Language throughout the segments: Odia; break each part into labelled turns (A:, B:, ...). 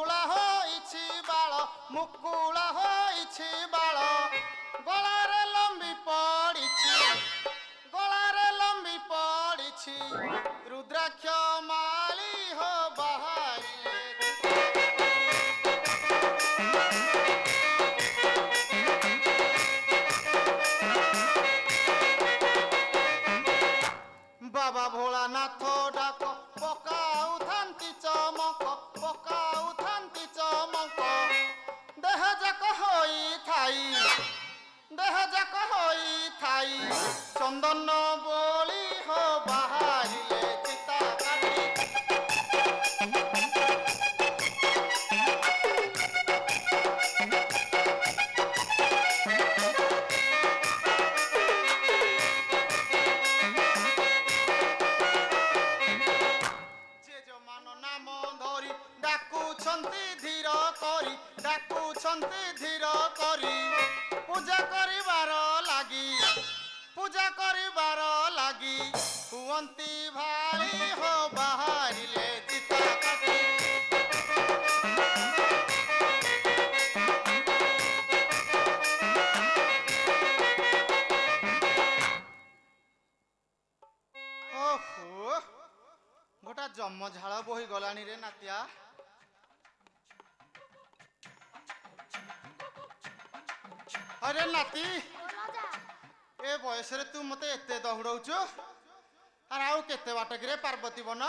A: ମୁକୁଳା ହୋଇଛି ବାଳ ମୁକୁଳା ହୋଇଛି ବାଳ ଗଳାରେ ଲମ୍ବି ପଡ଼ିଛି ଗଳାରେ ଲମ୍ବି ପଡ଼ିଛି ରୁଦ୍ରାକ୍ଷ ମାଳି ହୋ ବାହାରିଲେ ବାବା ଭୋଳାନାଥ ଡାକ ପକାଉଥାନ୍ତି ଚମକ ପକାଉଥାନ୍ତି ଚମକ ଦେହ ଯାକ ହୋଇଥାଇ ଚନ୍ଦନ ବୋଳି ହୋ ବାହାରିଲେ ଚିତା କାଟି ଡାକୁଛନ୍ତି ଧୀର କରି ପୂଜା କରିବାର ଲାଗି ହୁଅନ୍ତି ଭାଳି ହୋ ବାହାରିଲେ ଚିତା କାଟି ଓହୋ ଗୋଟା ଜମ ଝାଳ ବୋହି ଗଲାଣି ରେ ନାତିଆ अरे नाती ए बयस रे तू मते एते दहुड़ौछु अरे आउ केते बाट रे पार्वती बन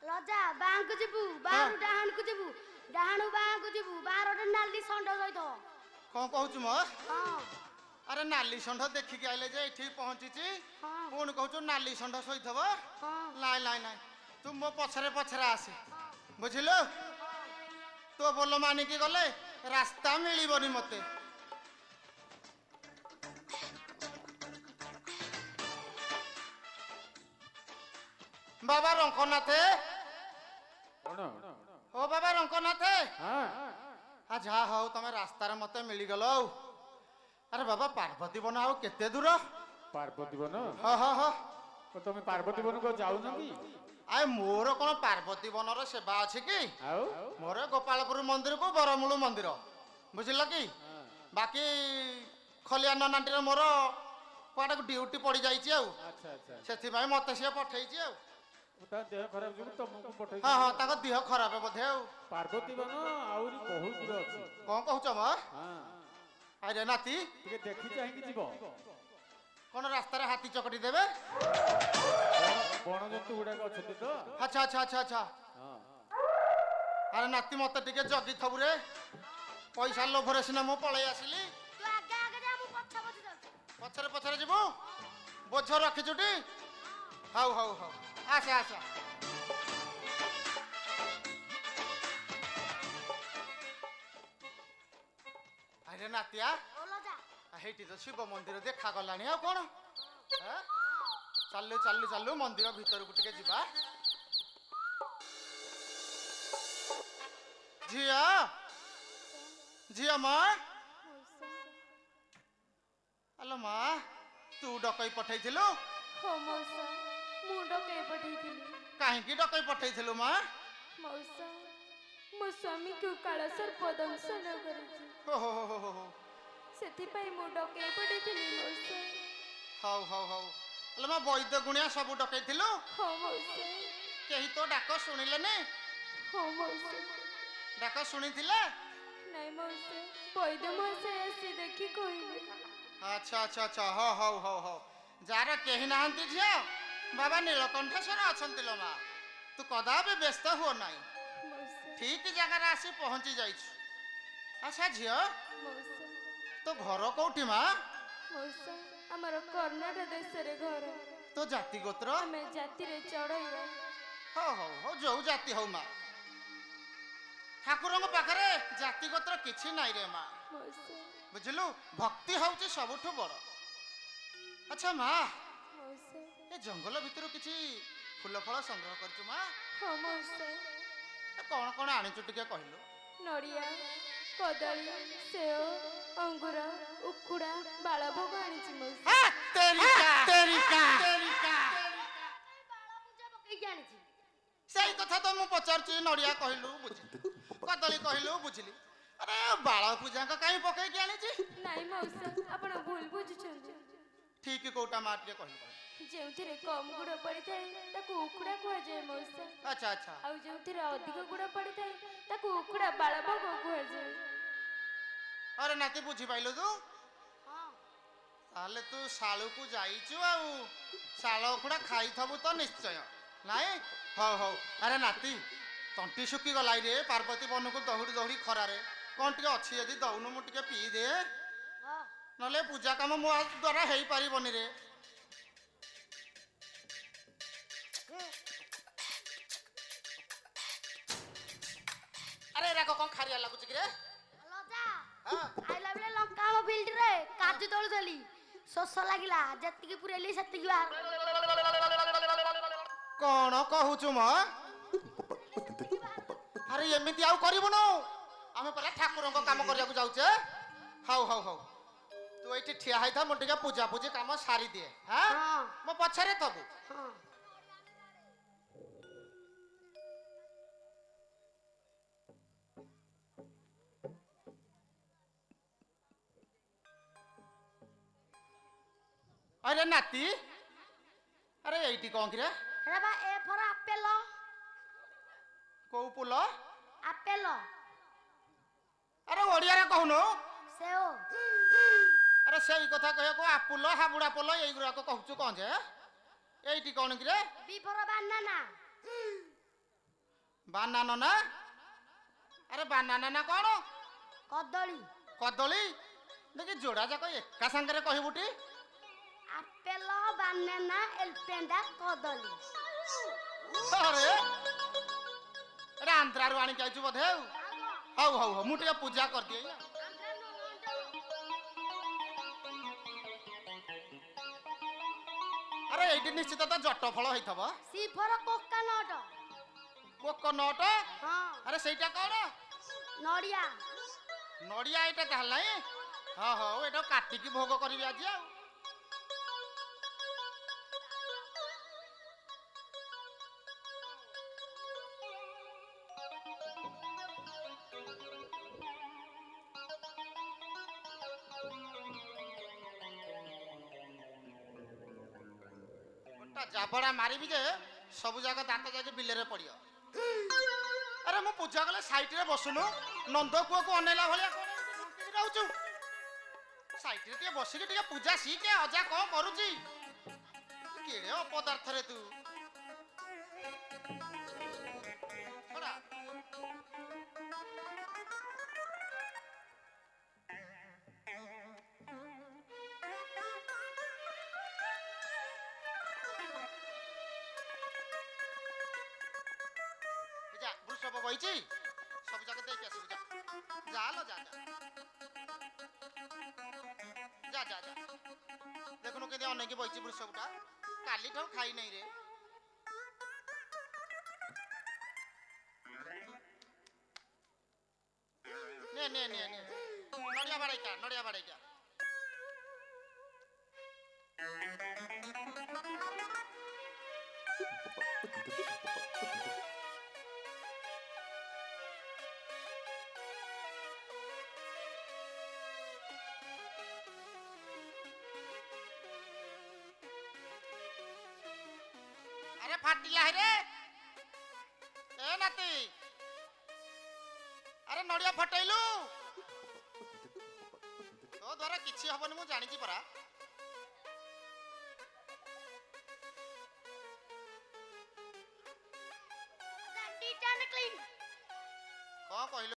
B: राजा बां को जिबु बाहु डाहन को जिबु डाहनु बां को जिबु बाहर नाली संड सहित
A: कोन कहउछु म
B: हां
A: अरे नाली संड देखि के आइले जे एठी पहुंचीची कोन कहउछु नाली संड सहितबो लाई लाई लाई तू मो पछरे पछरे आसे बुझिलो तो बोल मानी के गले रास्ता मिलिबनी मते बाबा रंकनाथे ओ बाबा रंकनाथे हाँ जा हाउ तमे रास्तार मते मिली गलो अरे बाबा पार्वती बन आउ केते दूर
C: पार्वती बन
A: हाँ हाँ हाँ
C: तो तुम पार्वती बन को जाऊ न कि
A: आए मोर कोन पार्वती बनर सेवा अछि कि मोर गोपालपुर मंदिर को बरमूल मंदिर बुझिल कि बाकी खलिया ननांटी मोर कुआडा ड्यूटी पड़ी जाइछि आउ
C: अच्छा अच्छा
A: सेथि भाई मते से पठैछि आउ
C: ता देह खराब जो तुमको पठै
A: हां हां ताको देह खराब है बोधे आउ
C: पार्वती बन आउरी बहुत दूर अछि
A: कोन कहउछ म
C: हां
A: अरे नाती
C: ଟିକେ ଦେଖି ଚାହିଁକି ଯିବ
A: कोन रास्ता रे हाथी चकटी देबे
C: बण जंतु गुडाक अछति तो
A: अच्छा अच्छा अच्छा अच्छा
C: हां
A: अरे नाती मते टिके जगी थबु रे पैसा लोभरे सिना मो पळै आसिली
B: तू आगे आगे जा मु पछा पछी जाऊ
A: पछरे पछरे जिबो बोझ रखि जुटी हाउ हाउ हाउ आसा आसा अरे नातिया
B: बोलो जा
A: हेटी तो शिव मंदिर देखा गलानी आ कोन चलु चलु चलु मंदिर भीतर को टिके जिबा झिया झिया मां हेलो मां तू डकई पठैथिलु
D: हो मौसा मु डकई पठैथिली
A: काहे की डकई पठैथिलु मां
D: मौसा मो स्वामी को काला सर्प दंशन करिछि
A: हो
D: सेति पई मु डकई पठैथिली मौसा
A: हाउ हाउ हाउ हेलो मां वैद्य गुणिया सब डकैथिलु
D: हो मौसा
A: केही तो डाक सुनिले ने
D: हो मौसा
A: डाक सुनिथिले
D: नहीं मौसा वैद्य मौसा आसी देखि कहले
A: अच्छा अच्छा अच्छा हो हो हो हो जार केही नाहंती झिया बाबा नीलकंठेश्वर अछंती लो मां तू कदापि व्यस्त हो नाही
D: मौसा
A: ठीक जगह आसी पहुंची जाइछु अच्छा झिया
D: मौसा
A: तो घर कोठी मां
D: मौसा हमर कर्नाटक देश रे घर
A: तो जाति गोत्र
D: हमें जाति रे चढ़ैया
A: हो हो हो जो जाति हो मां ठाकुरंग पाखरे जाति गोत्र किछि नाही रे मां
D: मौसा
A: बुझलु भक्ति होउची सबठु बड़ अच्छा मां
D: मौसा
A: ए जंगल भितर किछि फूल फल संग्रह करछु मां
D: हो मौसा
A: कौन कौन आनिछु टिके कहलु
D: नड़िया कदली सेव अंगूर उखुड़ा बालभोग आनी मौसा
A: तेरिका
B: बाळ पूजा पकई जानिछि
A: सही कथा तो मु पचारछु नड़िया कहलु बुझ କଦଳୀ କହିଲୁ ବୁଝିଲି। ଆରେ ବାଳ ପୂଜାଙ୍କ କାହିଁ ପକେଇକି ଆଣିଛି?
D: ନାଇଁ ମଉସା ଆପଣ ଭୁଲ ବୁଝୁଛନ୍ତି।
A: ଠିକ କୋଉଟା ମା ଟିକେ କହିଲୁ।
D: ଯେଉଁଥିରେ କମ୍ ଗୁଡ଼ ପଡ଼ିଥାଏ ତାକୁ ଉଖୁଡ଼ା କୁହାଯାଏ ମଉସା।
A: ଆଚ୍ଛା ଆଚ୍ଛା।
D: ଆଉ ଯେଉଁଥିରେ ଅଧିକ ଗୁଡ଼ ପଡ଼ିଥାଏ ତାକୁ ଉଖୁଡ଼ା ବାଳ ଭୋଗ କୁହାଯାଏ।
A: ଆରେ ନାତି ବୁଝିପାଇଲୁ ତୁ?
B: ହଁ
A: ତାହେଲେ ତୁ ଶାଳୁକୁ ଯାଇଛୁ ଆଉ ଶାଳ ଉଖୁଡ଼ା ଖାଇଥବୁ ତ ନିଶ୍ଚୟ ନାଇଁ? ହଉ ହଉ। ଆରେ ନାତି ତଣ୍ଟି ଶୁଖି ଗଲାଇ ରେ ପାର୍ବତୀ ବନକୁ ଦୌଡ଼ି ଦୌଡ଼ି ଖରାରେ। କ'ଣ ଟିକେ ଅଛି ଯଦି ଦଉନୁ ମୁଁ ଟିକେ ପିଇଦେ।
B: ହଁ
A: ନହେଲେ ପୂଜା କାମ ମୋ ଦ୍ୱାରା ହେଇପାରିବନି ରେ। ଆରେ ଏରାକ କ'ଣ ଖାରିଆ ଲାଗୁଛି କି ରେ?
B: ଲଜା
A: ହଁ
B: ଆଇଲା ବେଳେ ଲଙ୍କା ଆମ ଫିଲ୍ଡରେ କାଜୁ ତୋଳୁଥିଲି। ଶୋଷ ଲାଗିଲା ଯେତିକି ପୁରେଇଲି ସେତିକି ବାହାର।
A: କ'ଣ କହୁଛୁ ମ? ଆରେ ଏମିତି ଆଉ କରିବୁନୁ। ଆମେ ପରା ଠାକୁରଙ୍କ କାମ କରିବାକୁ ଯାଉଛେ। ହଉ ହଉ ହଉ ତୁ ଏଇଠି ଠିଆ ହେଇଥା ମୁଁ ଟିକେ ପୂଜାପୂଜି କାମ ସାରିଦିଏ। ହଁ
B: ହଁ
A: ମୋ ପଛରେ ଥବୁ।
B: ହଁ
A: ଆରେ ନାତି ଆରେ ଏଇଠି କ'ଣ କିରେ?
B: ହେରା ବା ଏ ଫର ଆପେଲ।
A: କୋଉ ପୁଲ?
B: ଆପେଲ
A: ଆରେ ଓଡ଼ିଆରେ କହୁନୁ।
B: ସେଓ
A: ଆରେ ସେଇ କଥା କହିବାକୁ ଆପୁଲ ହାବୁଡ଼ା ପୋଲ ଏଇଗୁଡ଼ାକ କହୁଛୁ କ'ଣ ଯେ? ଏଇଠି କ'ଣ କିରେ?
B: ବି ଫର ବାନାନା।
A: ବାନାନା ନା? ଆରେ ବାନାନା ନା କ'ଣ?
B: କଦଳୀ
A: କଦଳୀ ଦେଖି ଯୋଡ଼ା ଯାକ ଏକା ସାଙ୍ଗରେ କହିବୁଟି।
B: ଆପେଲ ବାନାନା ଏଲପେଣ୍ଡା କଦଳୀ।
A: ଆରେ ଏଟା ଆନ୍ଧ୍ରାରୁ ଆଣିକି ଆଇଛୁ ବୋଧେ ଆଉ। ହଉ ହଉ ହଉ ମୁଁ ଟିକେ ପୂଜା କରିଦିଏ। ଆରେ ଏଇଠି ନିଶ୍ଚିତ ତ ଜଟ ଫଳ ହେଇଥିବ।
B: ସି ଫର କୋକାନଟ।
A: କୋକନଟ?
B: ହଁ
A: ଆରେ ସେଇଟା କ'ଣ?
B: ନଡ଼ିଆ।
A: ନଡ଼ିଆ ଏଇଟା ତାହେଲେ ନାଇଁ? ହଁ ହଉ ଏଇଟା କାଟିକି ଭୋଗ କରିବି ଆଜି ଆଉ। ଜାବଡ଼ା ମାରିବି ଯେ ସବୁ ଯାକ ଦାନ୍ତ ଯାଇକି ବିଲରେ ପଡ଼ିବ। ଆରେ ମୁଁ ପୂଜା କଲେ ସାଇଟରେ ବସୁନୁ। ନନ୍ଦ କୂଅକୁ ଅନେଇଲା ଭଳିଆ କ'ଣ ରହୁଛୁ? ସାଇଟରେ ଟିକେ ବସିକି ଟିକେ ପୂଜା ଶିଖେ। ଅଜା କ'ଣ କରୁଛି? କେଡ଼େ ଅପଦାର୍ଥରେ ତୁ। ଛଡ଼ା। ଯା ବୃଷଭ ବଇଛି ସବୁ ଯାକ ଦେଇକି ଆସିବୁ। ଯା ଯା ଲୋ ଯା ଯା ଯା ଯା। ଦେଖୁନୁ କେମିତି ଅନେଇକି ବଇଛି ବୃଷଭଟା। କାଲିଠାରୁ ଖାଇ ନାହିଁ ରେ। ନେ ନେ ନେ ନେ ନଡ଼ିଆ ବାଡ଼େଇକା ନଡ଼ିଆ ବାଡ଼େଇକା। ଆରେ ଫାଟିଲା ହେରେ ଏ ନାତି। ଆରେ ନଡ଼ିଆ ଫଟେଇଲୁ। ତୋ ଦ୍ୱାରା କିଛି ହବନି ମୁଁ ଜାଣିଛି ପରା।
B: Neat and clean.
A: କ'ଣ କହିଲୁ?